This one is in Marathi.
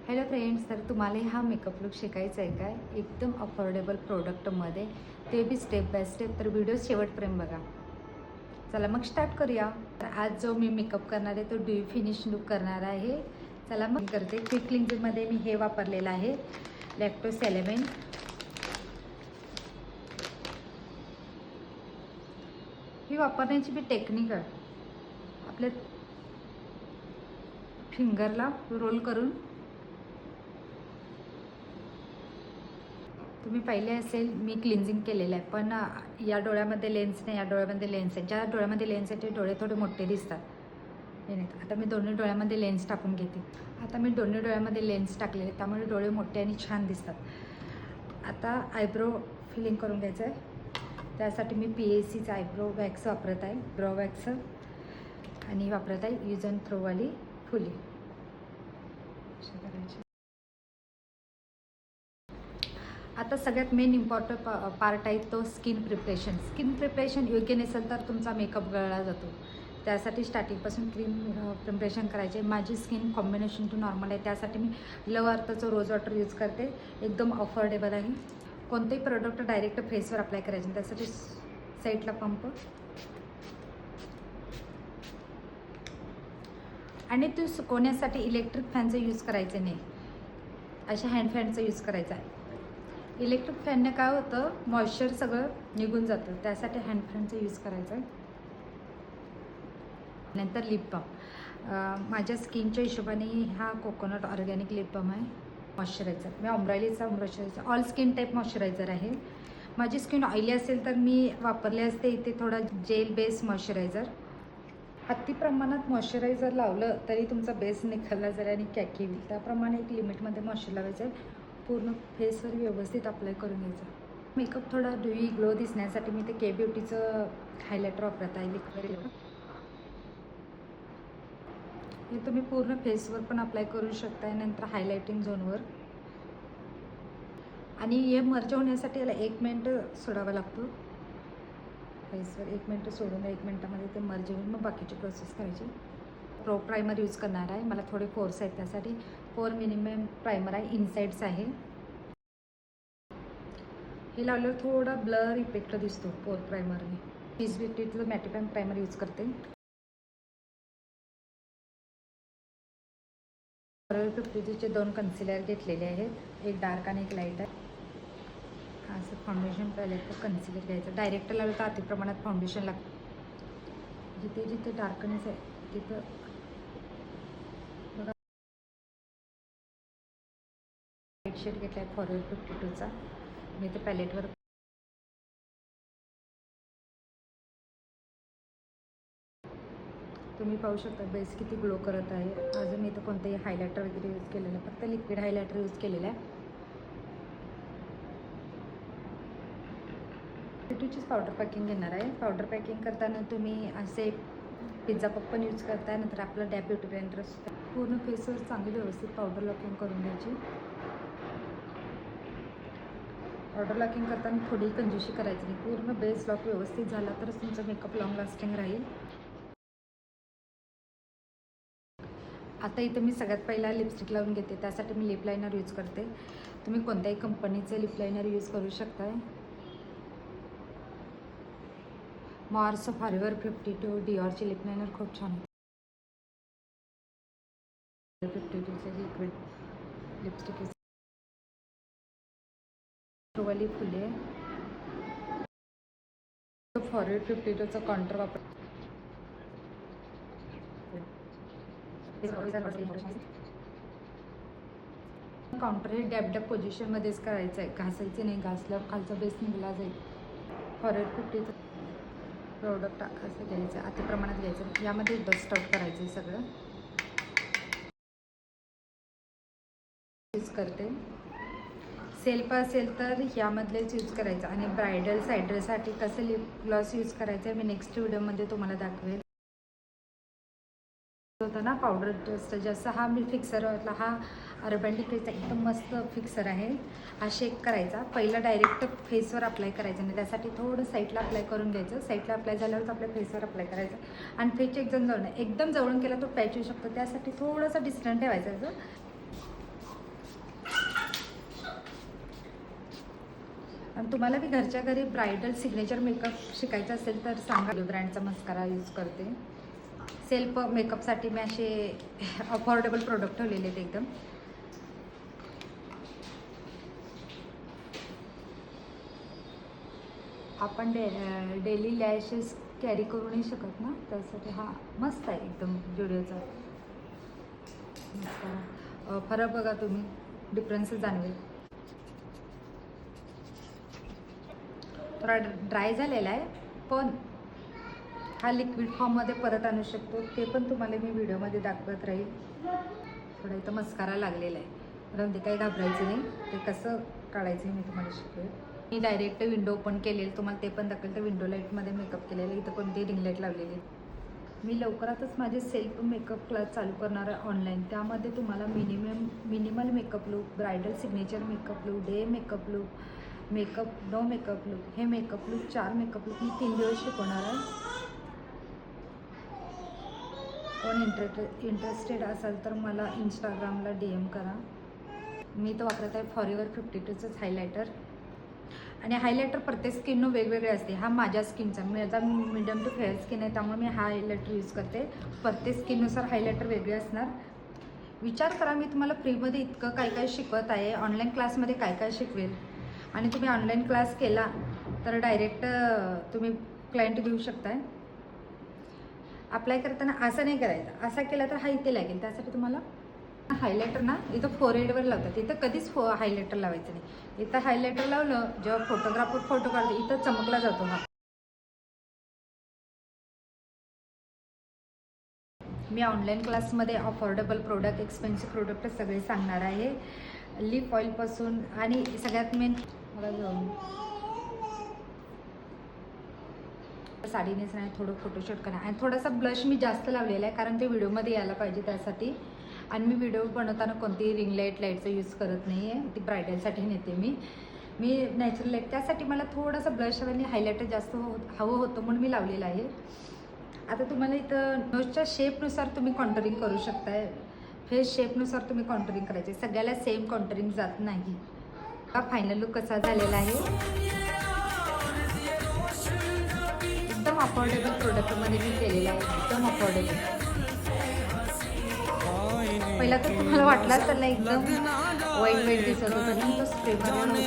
हॅलो फ्रेंड्स, तर तुम्हाला हा मेकअप लुक शिकायचा आहे काय? एकदम अफोर्डेबल प्रोडक्टमध्ये, ते बी स्टेप बाय स्टेप. तर व्हिडिओ शेवटपर्यंत बघा. चला मग स्टार्ट करूया. तर आज जो मी मेकअप करणार आहे तो ड्यू फिनिश लुक करणार आहे. चला मग करते. क्विक क्लिन्झिंगमध्ये मी हे वापरलेलं आहे, लॅक्टोस एलिमेंट. ही वापरण्याची बी टेक्निक आहे. आपल्या फिंगरला रोल करून, तुम्ही पाहिले असेल मी क्लिन्झिंग केलेलं आहे, पण या डोळ्यामध्ये लेन्स नाही, या डोळ्यामध्ये लेन्स आहे. ज्या डोळ्यामध्ये लेन्स आहे ते डोळे थोडे मोठे दिसतात. हे नाही, आता मी दोन्ही डोळ्यामध्ये लेन्स टाकून घेते. आता मी दोन्ही डोळ्यामध्ये लेन्स टाकलेले, त्यामुळे डोळे मोठे आणि छान दिसतात. आता आयब्रो फिलिंग करून घ्यायचं आहे. त्यासाठी मी PACचा आयब्रो वॅक्स वापरत आहे, ब्रो वॅक्स, आणि वापरत आहे यूज अँड थ्रोवाली फुली. अशा करायची. आता सगळ्यात मेन इम्पॉर्टंट पार्ट आहे तो स्किन प्रिपरेशन. स्किन प्रिपरेशन योग्य नसेल तर तुमचा मेकअप गळला जातो. त्यासाठी स्टार्टिंगपासून क्रीम प्रिपरेशन करायचे. माझी स्किन कॉम्बिनेशन टू नॉर्मल आहे, त्यासाठी मी लव अर्थचं रोज वॉटर यूज करते. एकदम अफोर्डेबल आहे. कोणतेही प्रोडक्ट डायरेक्ट फेसवर अप्लाय करायचे, त्यासाठी साईडला पंप, आणि तो सुकवण्यासाठी इलेक्ट्रिक फॅनचा यूज करायचे नाही, अशा हँड फॅनचा यूज करायचा आहे. इलेक्ट्रिक फॅनने काय होतं, मॉइश्चर सगळं निघून जातं, त्यासाठी हँड फॅनचा यूज करायचा आहे. नंतर लिप बाम. माझ्या स्किनच्या हिशोबाने हा कोकोनट ऑर्गॅनिक लिप बाम आहे. मॉइश्चरायझर मी ऑम्ब्रायलीचा moisturizer, all skin type moisturizer आहे. माझी स्किन ऑइली असेल तर मी वापरले असते इथे थोडा जेल बेस मॉइश्चरायझर. अति प्रमाणात मॉइश्चरायझर लावलं तरी तुमचा बेस निखळला जाईल आणि कॅकी होईल. त्याप्रमाणे एक लिमिटमध्ये मॉइश्चर लावायचं आहे. पूर्ण फेसवर व्यवस्थित अप्लाय करून घ्यायचं. मेकअप थोडा ड्यूई ग्लो दिसण्यासाठी मी ते के ब्युटीचं हायलायटर वापरत आहे, लिक्विड. हे तुम्ही पूर्ण फेसवर पण अप्लाय करू शकता, नंतर हायलायटिंग झोनवर. आणि हे मर्ज होण्यासाठी याला 1 मिनिट सोडावा लागतो. फेसवर 1 मिनिट सोडून 1 मिनिटामध्ये ते मर्ज होऊन मग बाकीची प्रोसेस करायची. प्रो प्रायमर यूज करणार आहे. मला थोडे पोर्स आहेत, त्यासाठी 4 मिनिमम प्रायमर आहे, इनसाइड्स आहे. हे लावल्यावर थोडा ब्लर इफेक्ट दिसतो पोर प्रायमरने. पीस ब्युटीचं मॅटिफाईंग प्रायमर यूज करते. फॉरएवर 50चे 2 कन्सिलर घेतलेले आहेत, एक डार्क आणि एक लाईट आहे. असं फाउंडेशन पॅलेटवर कन्सिलर घ्यायचं. डायरेक्ट लावलं तर अति प्रमाणात फाउंडेशन लागतं. जिथे जिथे डार्कनेस आहे तिथं बघा. लाईट शेड घेतला आहे फॉरएवर 52चा, मी ते पॅलेटवर. तुम्ही पाहू शकता बेस किती ग्लो करत आहे. अजून मी इथं कोणतेही हायलायटर वगैरे यूज केलेलं आहे, फक्त लिक्विड हायलायटर यूज केलेलं आहे. ब्युटीचीच पावडर पॅकिंग घेणार आहे. पावडर पॅकिंग करताना तुम्ही असे पिझ्झा पप पण यूज करताय, नंतर आपलं डॅब ब्युटी ब्लेंडर असतं. पूर्ण फेसवर चांगली व्यवस्थित पावडर लॉकिंग करून घ्यायची. पावडर लॉकिंग करताना थोडी कंजूशी करायची नाही. पूर्ण बेस लॉक व्यवस्थित झाला तरच तुमचा मेकअप लॉंग लास्टिंग राहील. आता इथं मी सगळ्यात पहिला लिपस्टिक लावून घेते, त्यासाठी मी लिप लायनर यूज करते. तुम्ही कोणत्याही कंपनीचे लिप लायनर यूज करू शकताय. मार्स फॉरएवर 52 डिऑरचे लिप लायनर खूप छान आहे. 52चे लिक्विड लिपस्टिक वाली फुले. फॉरएवर 52चा काउंटर वापर. काउंटर हे डॅब डॅब पोझिशनमध्येच करायचं आहे, घासायचं नाही. घासल्यावर खालचा बेस निघला जाईल. फॉरएवर 50चं प्रोडक्ट असं घ्यायचं, अति प्रमाणात घ्यायचं. यामध्ये डस्ट आउट करायचं आहे सगळं. यूज करते. सेल्फ असेल तर ह्यामधलेच यूज करायचं. आणि ब्रायडल सायडरसाठी कसं लिप ग्लॉस यूज करायचं आहे मी नेक्स्ट व्हिडिओमध्ये तुम्हाला दाखवेल. होता ना पावडर डस्ट जास्त, हा मी फिक्सर वाटला. हा अर्बन डिक्रीचा एकदम मस्त फिक्सर आहे. हा शेक करायचा. पहिला डायरेक्ट फेसवर अप्लाय करायचं नाही, त्यासाठी थोडं साईडला अप्लाय करून घ्यायचं. साईडला अप्लाय झाल्यावरच आपल्या फेसवर अप्लाय करायचं. आणि फेसच्या एकदम जवळ केला तो पॅच येऊ शकतो, त्यासाठी थोडंसं डिस्टन्स ठेवायचं. आणि तुम्हाला बी घरच्या घरी ब्रायडल सिग्नेचर मेकअप शिकायचा असेल तर सांगा. ब्रँडचा मस्कारा यूज करते. सेल्फ मेकअपसाठी मी असे अफोर्डेबल प्रोडक्ट ठेवलेले आहेत एकदम. आपण डेली लॅशेस कॅरी करू नाही शकत ना, त्यासाठी हा मस्त आहे एकदम जुडिओचा मस्कारा. फरक बघा तुम्ही, डिफरन्स जाणवेल. थोडा ड्राय झालेला आहे, पण हा लिक्विड फॉर्ममध्ये परत आणू शकतो. ते पण तुम्हाला मी व्हिडिओमध्ये दाखवत राहील. थोडा इथं मस्कारा लागलेला आहे, परंतु काही घाबरायचं नाही. ते कसं काढायचं मी तुम्हाला शिकवेल. मी डायरेक्ट विंडो ओपन केलेली, तुम्हाला ते पण दाखवेल. तर विंडो लाईटमध्ये मेकअप केलेलं. इथं कोणती रिंग लाईट लावलेली. मी लवकरातच माझे सेल्फ मेकअप क्लास चालू करणार आहे ऑनलाईन. त्यामध्ये तुम्हाला minimal makeup look, bridal signature makeup look, day makeup look, makeup no makeup look, हे मेकअप लुक 4 मेकअप लुक मी 3 दिवस शिकवणार आहे. कोण इंटरेस्टेड असाल तर मला इंस्टाग्रामला DM करा. मी तर वापरत आहे फॉरएव्हर 52चं हायलायटर. आणि हायलायटर प्रत्येक स्किननं वेगवेगळे असते. हा माझ्या स्किनचा, माझा मीडियम टू फेअर स्किन आहे, त्यामुळे मी हा हायलायटर यूज करते. प्रत्येक स्किननुसार हायलायटर वेगळे असणार. विचार करा, मी तुम्हाला फ्रीमध्ये इतकं काय काय शिकवत आहे. ऑनलाईन क्लासमध्ये काय काय शिकवेल. आणि तुम्ही ऑनलाईन क्लास केला तर डायरेक्ट तुम्ही क्लायंट घेऊ शकताय. अप्लाय करताना असं नाही करायचं, असा केला तर हा इथे लागेल. त्यासाठी तुम्हाला हायलायटर ना इथं फोरहेडवर लावतात. इथं कधीच हायलायटर लावायचं नाही. इथं हायलायटर लावलं, जेव्हा फोटोग्राफर फोटो काढतो इथं चमकला जातो हा. मी ऑनलाईन क्लासमध्ये अफोर्डेबल प्रोडक्ट, एक्सपेन्सिव्ह प्रोडक्ट सगळे सांगणार आहे. लिप ऑइलपासून आणि सगळ्यात मेन मला जाऊन साडी नेसणार, थोडं फोटोशूट करा. आणि थोडासा ब्लश मी जास्त लावलेला आहे, कारण ते व्हिडिओमध्ये यायला पाहिजे त्यासाठी. आणि मी व्हिडिओ बनवताना कोणतीही रिंग लाईटचा यूज करत नाही आहे. ती ब्रायडलसाठी नेते मी नॅचरल लाईट. त्यासाठी मला थोडंसं ब्लश आणि हायलायटर जास्त हवं होतं म्हणून मी लावलेलं आहे. आता तुम्हाला इथं नोजच्या शेपनुसार तुम्ही कॉन्टरिंग करू शकताय. फेस शेपनुसार तुम्ही कॉन्टरिंग करायचे. सगळ्याला सेम कॉन्टरिंग जात नाही. हा फायनल लुक कसा झालेला आहे. एकदम अफोर्डेबल प्रोडक्टमध्ये मी केलेला आहे. एकदम अफोर्डेबल. पहिला तर तुम्हाला वाटलं असेल ना एकदम वाईट दिसत होतं, तो स्प्रेमध्ये